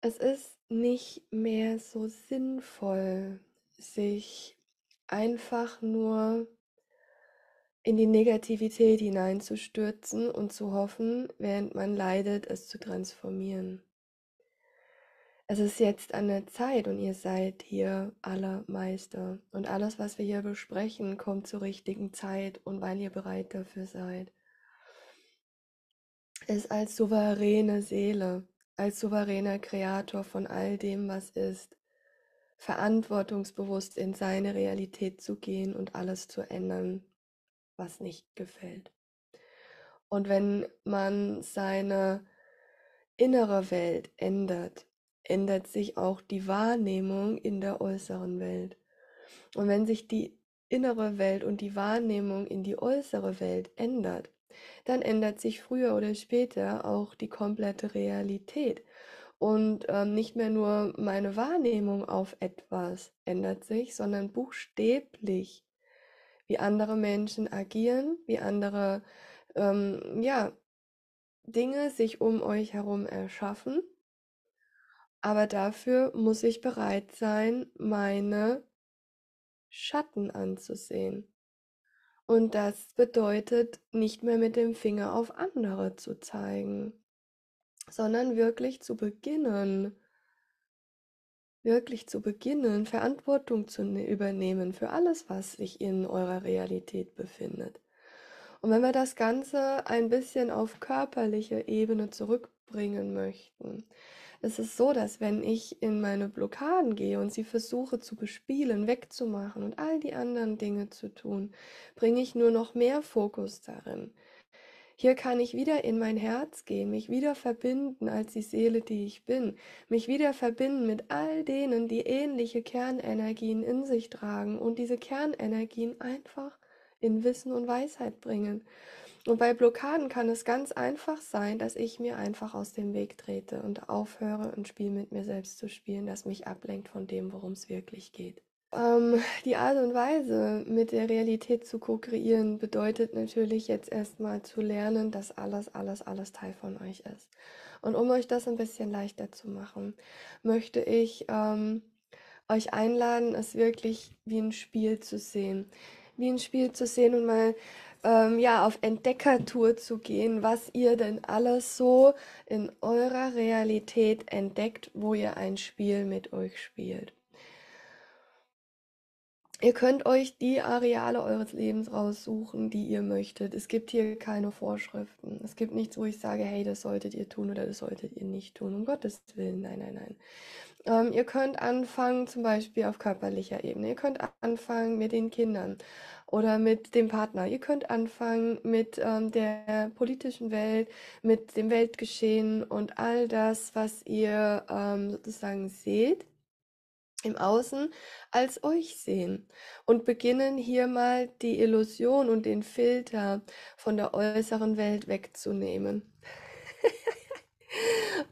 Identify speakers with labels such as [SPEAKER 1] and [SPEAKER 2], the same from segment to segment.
[SPEAKER 1] Es ist nicht mehr so sinnvoll, sich einfach nur in die Negativität hineinzustürzen und zu hoffen, während man leidet, es zu transformieren. Es ist jetzt an der Zeit und ihr seid hier alle Meister. Und alles, was wir hier besprechen, kommt zur richtigen Zeit und weil ihr bereit dafür seid. Es als souveräne Seele, als souveräner Kreator von all dem, was ist, verantwortungsbewusst in seine Realität zu gehen und alles zu ändern, was nicht gefällt. Und wenn man seine innere Welt ändert, ändert sich auch die Wahrnehmung in der äußeren Welt. Und wenn sich die innere Welt und die Wahrnehmung in die äußere Welt ändert, dann ändert sich früher oder später auch die komplette Realität. Und nicht mehr nur meine Wahrnehmung auf etwas ändert sich, sondern buchstäblich, wie andere Menschen agieren, wie andere ja, Dinge sich um euch herum erschaffen. Aber dafür muss ich bereit sein, meine Schatten anzusehen. Und das bedeutet, nicht mehr mit dem Finger auf andere zu zeigen, sondern wirklich zu beginnen, Verantwortung zu übernehmen für alles, was sich in eurer Realität befindet. Und wenn wir das Ganze ein bisschen auf körperliche Ebene zurückbringen möchten, ist es so, dass wenn ich in meine Blockaden gehe und sie versuche zu bespielen, wegzumachen und all die anderen Dinge zu tun, bringe ich nur noch mehr Fokus darin. Hier kann ich wieder in mein Herz gehen, mich wieder verbinden als die Seele, die ich bin, mich wieder verbinden mit all denen, die ähnliche Kernenergien in sich tragen und diese Kernenergien einfach in Wissen und Weisheit bringen. Und bei Blockaden kann es ganz einfach sein, dass ich mir einfach aus dem Weg trete und aufhöre, ein Spiel mit mir selbst zu spielen, das mich ablenkt von dem, worum es wirklich geht. Die Art und Weise, mit der Realität zu ko-kreieren, bedeutet natürlich jetzt erstmal zu lernen, dass alles Teil von euch ist. Und um euch das ein bisschen leichter zu machen, möchte ich euch einladen, es wirklich wie ein Spiel zu sehen. Wie ein Spiel zu sehen und mal ja, auf Entdeckertour zu gehen, was ihr denn alles so in eurer Realität entdeckt, wo ihr ein Spiel mit euch spielt. Ihr könnt euch die Areale eures Lebens raussuchen, die ihr möchtet. Es gibt hier keine Vorschriften. Es gibt nichts, wo ich sage, hey, das solltet ihr tun oder das solltet ihr nicht tun. Um Gottes Willen, nein, nein, nein. Ihr könnt anfangen, zum Beispiel auf körperlicher Ebene. Ihr könnt anfangen mit den Kindern oder mit dem Partner. Ihr könnt anfangen mit der politischen Welt, mit dem Weltgeschehen und all das, was ihr sozusagen seht im Außen als euch sehen und beginnen hier mal die Illusion und den Filter von der äußeren Welt wegzunehmen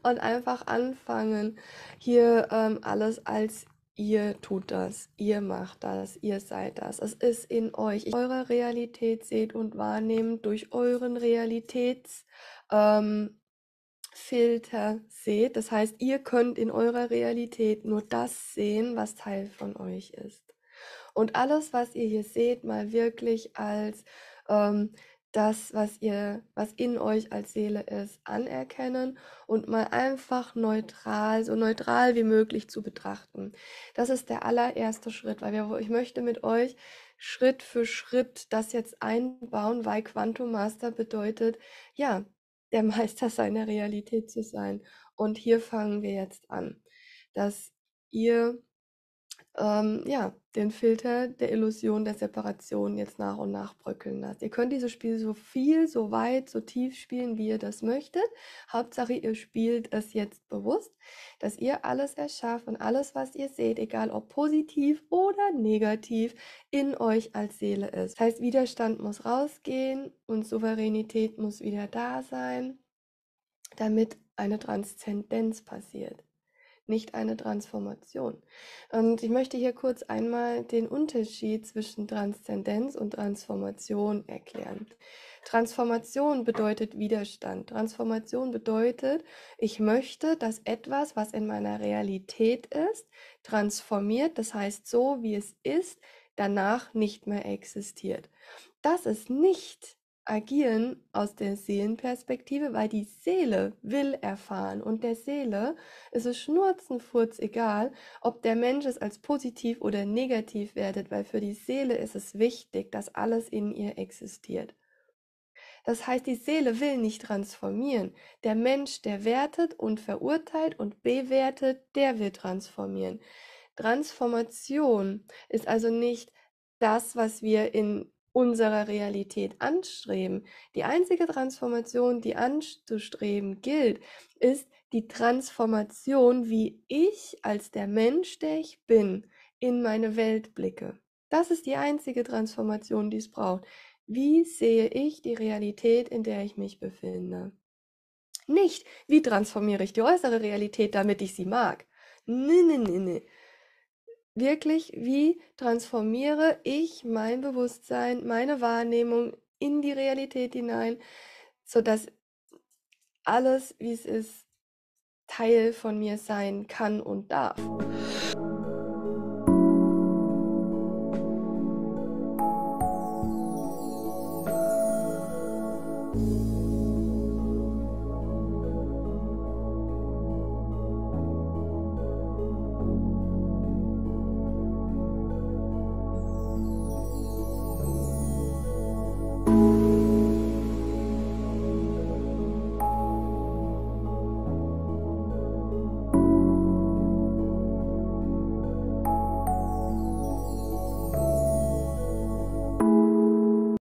[SPEAKER 1] und einfach anfangen, hier alles als ihr tut das, ihr macht das, ihr seid das. Es ist in euch. Eure Realität seht und wahrnehmt durch euren Realitäts Filter seht. Das heißt, ihr könnt in eurer Realität nur das sehen, was Teil von euch ist. Und alles, was ihr hier seht, mal wirklich als das, was in euch als Seele ist, anerkennen und mal einfach neutral, so neutral wie möglich zu betrachten. Das ist der allererste Schritt, weil ich möchte mit euch Schritt für Schritt das jetzt einbauen, weil Quantum Master bedeutet, ja, der Meister seiner Realität zu sein. Und hier fangen wir jetzt an, dass ihr ja, den Filter der Illusion der Separation jetzt nach und nach bröckeln lasst. Ihr könnt dieses Spiel so viel, so weit, so tief spielen, wie ihr das möchtet. Hauptsache, ihr spielt es jetzt bewusst, dass ihr alles erschafft und alles, was ihr seht, egal ob positiv oder negativ, in euch als Seele ist. Das heißt, Widerstand muss rausgehen und Souveränität muss wieder da sein, damit eine Transzendenz passiert. nicht eine Transformation. Und ich möchte hier kurz einmal den Unterschied zwischen Transzendenz und Transformation erklären. Transformation bedeutet Widerstand. Transformation bedeutet, ich möchte, dass etwas, was in meiner Realität ist, transformiert, das heißt so, wie es ist, danach nicht mehr existiert. Das ist nicht Agieren aus der Seelenperspektive, weil die Seele will erfahren und der Seele ist es schnurzenfurz egal, ob der Mensch es als positiv oder negativ wertet, weil für die Seele ist es wichtig, dass alles in ihr existiert. Das heißt, die Seele will nicht transformieren. Der Mensch, der wertet und verurteilt und bewertet, der will transformieren. Transformation ist also nicht das, was wir in unserer Realität anstreben. Die einzige Transformation, die anzustreben gilt, ist die Transformation, wie ich als der Mensch, der ich bin, in meine Welt blicke. Das ist die einzige Transformation, die es braucht. Wie sehe ich die Realität, in der ich mich befinde? Nicht, wie transformiere ich die äußere Realität, damit ich sie mag. Nee, nee, nee, nee. Wirklich, wie transformiere ich mein Bewusstsein, meine Wahrnehmung in die Realität hinein, sodass alles, wie es ist, Teil von mir sein kann und darf.